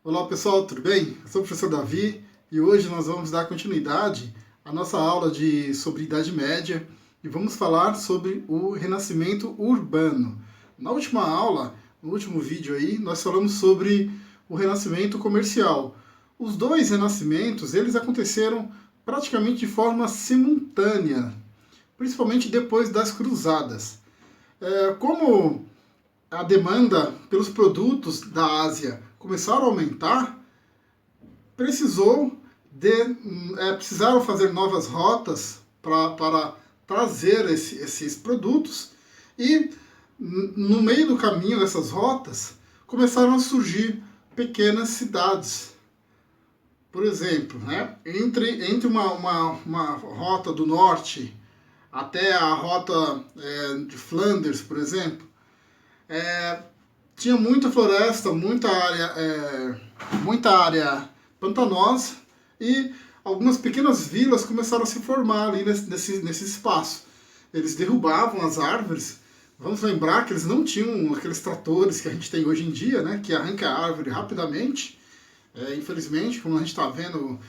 Olá pessoal, tudo bem? Eu sou o professor Davi e hoje nós vamos dar continuidade à nossa aula sobre Idade Média e vamos falar sobre o Renascimento Urbano. Na última aula, no último vídeo aí, nós falamos sobre o Renascimento Comercial. Os dois renascimentos, eles aconteceram praticamente de forma simultânea, principalmente depois das Cruzadas. Como a demanda pelos produtos da Ásia começaram a aumentar, precisaram fazer novas rotas para trazer esses produtos e no meio do caminho dessas rotas começaram a surgir pequenas cidades. Por exemplo, né, entre uma rota do norte até a rota de Flandres, por exemplo, tinha muita floresta, muita área pantanosa e algumas pequenas vilas começaram a se formar ali nesse espaço. Eles derrubavam as árvores. Vamos lembrar que eles não tinham aqueles tratores que a gente tem hoje em dia, né, que arranca a árvore rapidamente. Infelizmente, como a gente está vendo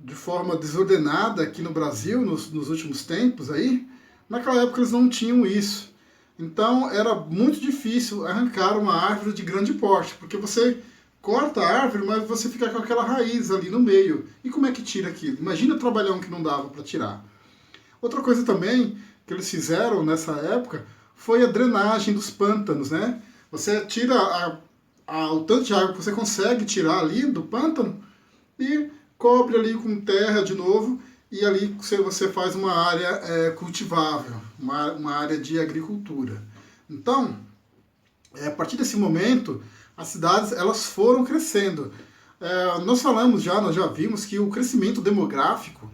de forma desordenada aqui no Brasil nos últimos tempos aí, naquela época eles não tinham isso. Então era muito difícil arrancar uma árvore de grande porte, porque você corta a árvore, mas você fica com aquela raiz ali no meio. E como é que tira aquilo? Imagina o trabalhão que não dava para tirar. Outra coisa também que eles fizeram nessa época foi a drenagem dos pântanos, né? Você tira o tanto de água que você consegue tirar ali do pântano e cobre ali com terra de novo, e ali você faz uma área cultivável, uma área de agricultura. Então, a partir desse momento, as cidades elas foram crescendo. Nós já vimos que o crescimento demográfico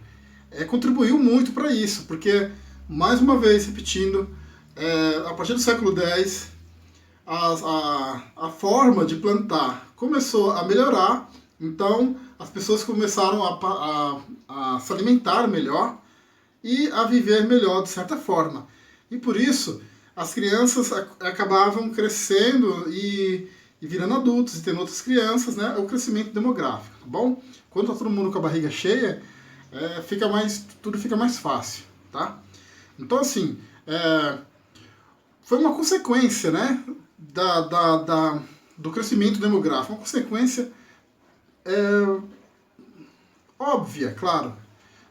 contribuiu muito para isso, porque, mais uma vez, repetindo, a partir do século X, a forma de plantar começou a melhorar, então as pessoas começaram a se alimentar melhor e a viver melhor de certa forma. E por isso as crianças acabavam crescendo e virando adultos e tendo outras crianças, né? É o crescimento demográfico, tá bom? Quando tá todo mundo com a barriga cheia, tudo fica mais fácil, tá? Então assim, foi uma consequência, né? Do crescimento demográfico, uma consequência óbvia, claro.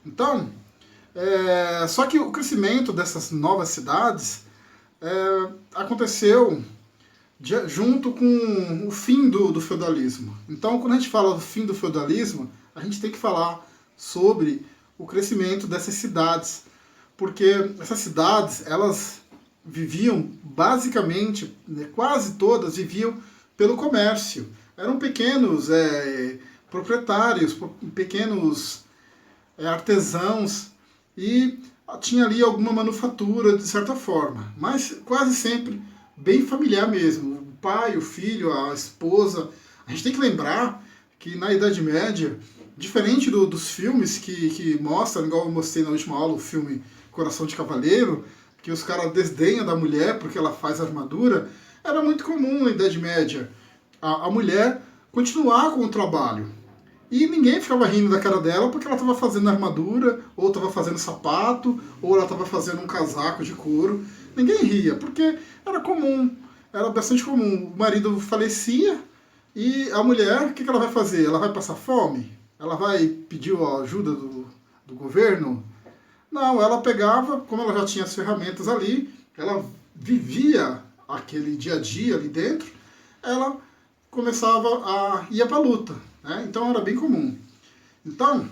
Então, só que o crescimento dessas novas cidades aconteceu junto com o fim do feudalismo. Então, quando a gente fala do fim do feudalismo, a gente tem que falar sobre o crescimento dessas cidades, porque essas cidades, elas viviam basicamente, né, quase todas viviam pelo comércio. Eram pequenos proprietários, pequenos artesãos, e tinha ali alguma manufatura de certa forma, mas quase sempre bem familiar mesmo. O pai, o filho, a esposa. A gente tem que lembrar que na Idade Média, diferente dos filmes que mostram, igual eu mostrei na última aula, o filme Coração de Cavaleiro, que os caras desdenham da mulher porque ela faz armadura, era muito comum na Idade Média a mulher continuar com o trabalho. E ninguém ficava rindo da cara dela porque ela estava fazendo armadura, ou estava fazendo sapato, ou ela estava fazendo um casaco de couro. Ninguém ria, porque era comum, era bastante comum. O marido falecia e a mulher, o que ela vai fazer? Ela vai passar fome? Ela vai pedir a ajuda do governo? Não, ela pegava, como ela já tinha as ferramentas ali, ela vivia aquele dia a dia ali dentro, ela começava a ir para a luta, né? Então era bem comum. Então,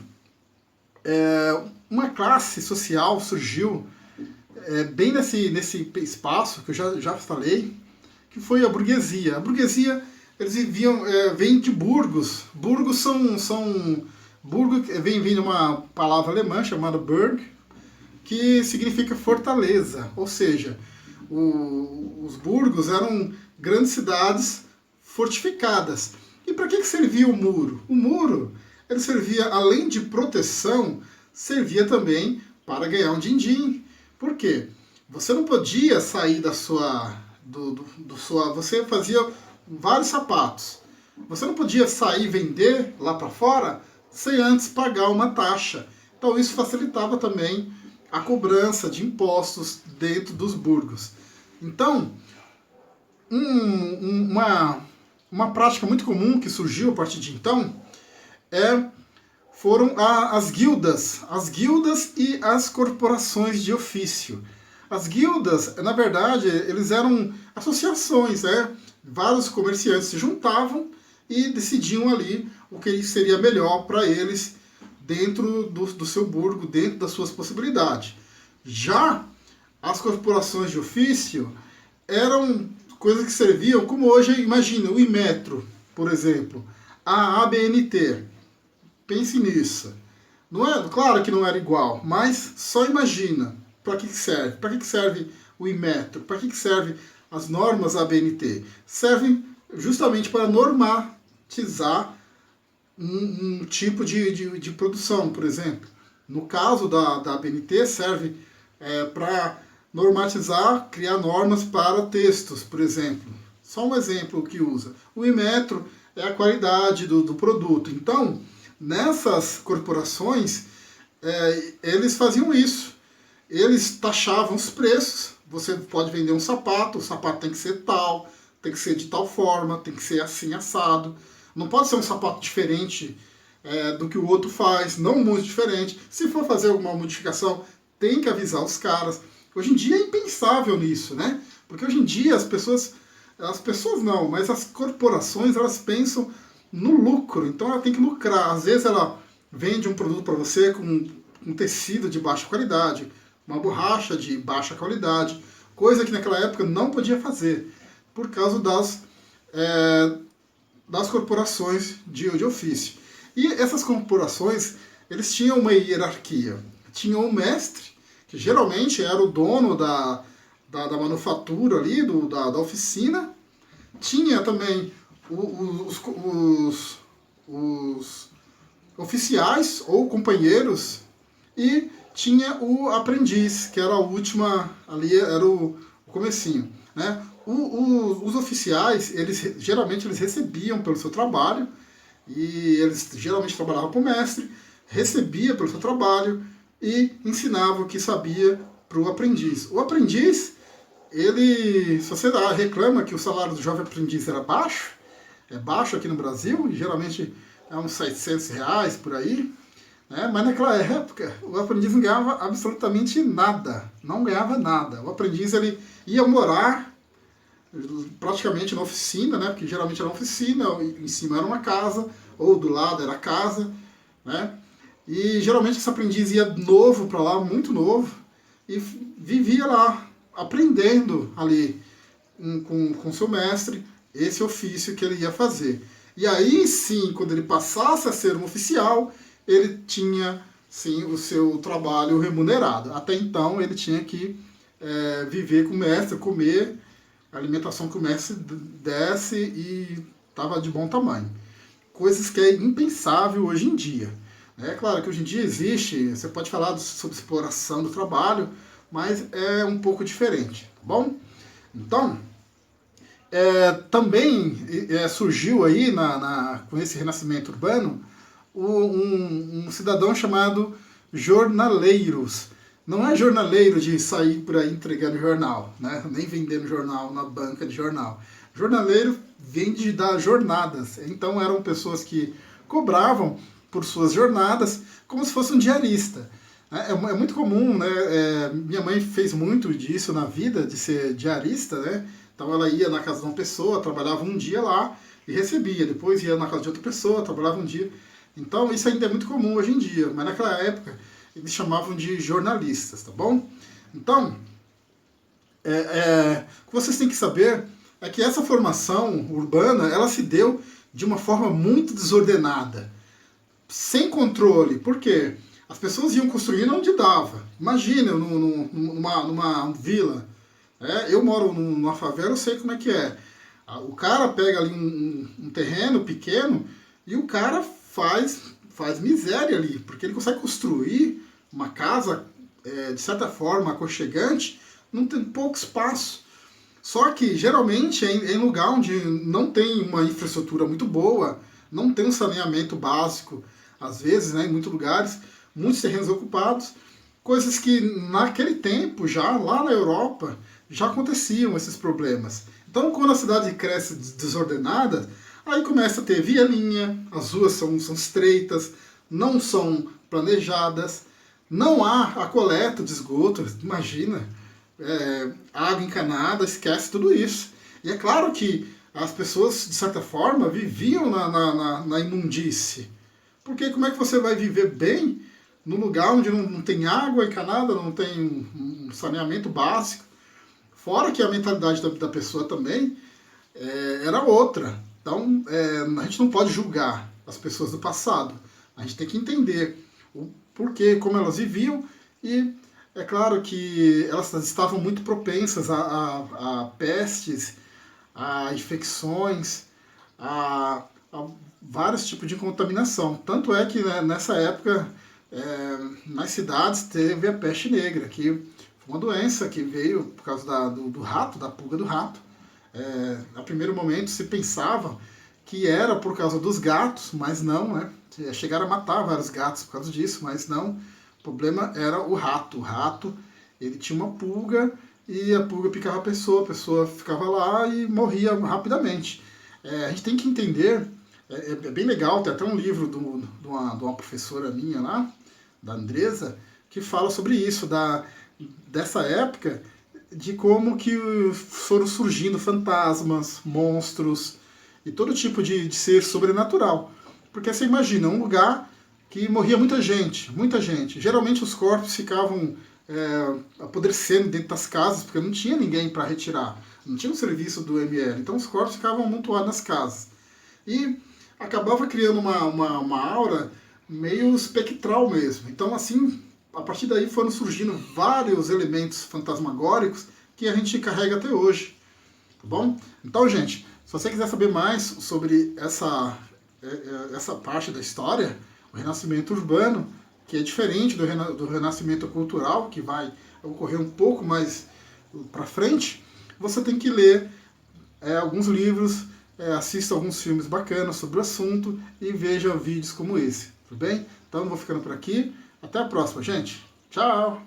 uma classe social surgiu bem nesse espaço que eu já falei, que foi a burguesia. A burguesia, eles vem de burgos. Burgos burgo vem de uma palavra alemã chamada Burg, que significa fortaleza, ou seja, os burgos eram grandes cidades fortificadas. E para que servia o muro? O muro, ele servia, além de proteção, servia também para ganhar um din-din. Por quê? Você não podia sair da sua... você fazia vários sapatos. Você não podia sair e vender lá para fora sem antes pagar uma taxa. Então isso facilitava também a cobrança de impostos dentro dos burgos. Então, uma prática muito comum que surgiu a partir de então foram as guildas e as corporações de ofício. As guildas, na verdade, eles eram associações, vários comerciantes se juntavam e decidiam ali o que seria melhor para eles dentro do seu burgo, dentro das suas possibilidades. Já as corporações de ofício eram coisas que serviam, como hoje, imagina, o Inmetro, por exemplo, a ABNT. Pense nisso. Não é, claro que não era igual, mas só imagina para que serve. Para que serve o Inmetro? Para que serve as normas ABNT? Servem justamente para normatizar um tipo de produção, por exemplo. No caso da ABNT, serve para normatizar, criar normas para textos, por exemplo. Só um exemplo que usa. O Inmetro é a qualidade do produto. Então, nessas corporações, eles faziam isso. Eles taxavam os preços. Você pode vender um sapato, o sapato tem que ser tal, tem que ser de tal forma, tem que ser assim, assado. Não pode ser um sapato diferente do que o outro faz, não muito diferente. Se for fazer alguma modificação, tem que avisar os caras. Hoje em dia é impensável nisso, né? Porque hoje em dia as pessoas não, mas as corporações, elas pensam no lucro, então ela tem que lucrar. Às vezes ela vende um produto para você com um tecido de baixa qualidade, uma borracha de baixa qualidade, coisa que naquela época não podia fazer, por causa das corporações de ofício. E essas corporações, eles tinham uma hierarquia. Tinha um mestre, que geralmente era o dono da manufatura ali, da oficina. Tinha também os oficiais ou companheiros, e tinha o aprendiz, que era a última, ali era o comecinho, né? Os oficiais, geralmente eles recebiam pelo seu trabalho, e eles geralmente trabalhavam com o mestre, recebia pelo seu trabalho e ensinava o que sabia para o aprendiz. O aprendiz, se você reclama que o salário do jovem aprendiz era baixo, é baixo aqui no Brasil, geralmente é uns R$700 por aí, né? Mas naquela época o aprendiz não ganhava absolutamente nada, não ganhava nada. O aprendiz, ele ia morar praticamente na oficina, né? Porque geralmente era uma oficina, em cima era uma casa, ou do lado era a casa, né? E geralmente esse aprendiz ia novo para lá, muito novo, e vivia lá, aprendendo ali com seu mestre esse ofício que ele ia fazer. E aí sim, quando ele passasse a ser um oficial, ele tinha sim o seu trabalho remunerado. Até então ele tinha que viver com o mestre, comer a alimentação que o mestre desse, e estava de bom tamanho. Coisas que é impensável hoje em dia. É claro que hoje em dia existe, você pode falar sobre exploração do trabalho, mas é um pouco diferente, tá bom? Então, também surgiu aí, com esse renascimento urbano, um cidadão chamado jornaleiros. Não é jornaleiro de sair por aí entregando jornal, né? Nem vendendo jornal na banca de jornal. Jornaleiro vem de dar jornadas. Então eram pessoas que cobravam por suas jornadas como se fosse um diarista. É muito comum, né? Minha mãe fez muito disso na vida, de ser diarista, né? Então ela ia na casa de uma pessoa, trabalhava um dia lá e recebia. Depois ia na casa de outra pessoa, trabalhava um dia. Então isso ainda é muito comum hoje em dia, mas naquela época eles chamavam de jornalistas, tá bom? Então, o que vocês têm que saber é que essa formação urbana, ela se deu de uma forma muito desordenada, sem controle. Por quê? As pessoas iam construindo onde dava. Imagina, numa vila. Eu moro numa favela, eu sei como é que é. O cara pega ali um terreno pequeno e o cara faz miséria ali, porque ele consegue construir uma casa, de certa forma, aconchegante, não tem pouco espaço. Só que geralmente é em lugar onde não tem uma infraestrutura muito boa, não tem um saneamento básico, às vezes, né, em muitos lugares, muitos terrenos ocupados, coisas que naquele tempo, já lá na Europa, já aconteciam esses problemas. Então, quando a cidade cresce desordenada, aí começa a ter vielinha, as ruas são estreitas, não são planejadas, não há a coleta de esgoto, imagina, água encanada, esquece tudo isso. E é claro que as pessoas, de certa forma, viviam na imundície. Porque como é que você vai viver bem num lugar onde não tem água encanada, não tem um saneamento básico? Fora que a mentalidade da pessoa também era outra. Então, a gente não pode julgar as pessoas do passado. A gente tem que entender o porquê, como elas viviam, e é claro que elas estavam muito propensas a pestes, a infecções, a vários tipos de contaminação. Tanto é que, né, nessa época, nas cidades teve a peste negra, que foi uma doença que veio por causa do rato, da pulga do rato. A primeiro momento se pensava que era por causa dos gatos, mas não, né? Chegaram a matar vários gatos por causa disso, mas não. O problema era o rato. O rato, ele tinha uma pulga e a pulga picava a pessoa ficava lá e morria rapidamente. A gente tem que entender, é bem legal, tem até um livro de uma professora minha lá, da Andresa, que fala sobre isso, dessa época, de como que foram surgindo fantasmas, monstros e todo tipo de ser sobrenatural. Porque você imagina, um lugar que morria muita gente, muita gente. Geralmente os corpos ficavam apodrecendo dentro das casas, porque não tinha ninguém para retirar. Não tinha um serviço do ML. Então os corpos ficavam amontoados nas casas. E acabava criando uma aura meio espectral mesmo. Então, assim, a partir daí foram surgindo vários elementos fantasmagóricos que a gente carrega até hoje. Tá bom? Então, gente, se você quiser saber mais sobre essa parte da história, o renascimento urbano, que é diferente do renascimento cultural, que vai ocorrer um pouco mais para frente, você tem que ler alguns livros, assista alguns filmes bacanas sobre o assunto e veja vídeos como esse, tudo bem? Então eu vou ficando por aqui. Até a próxima, gente. Tchau!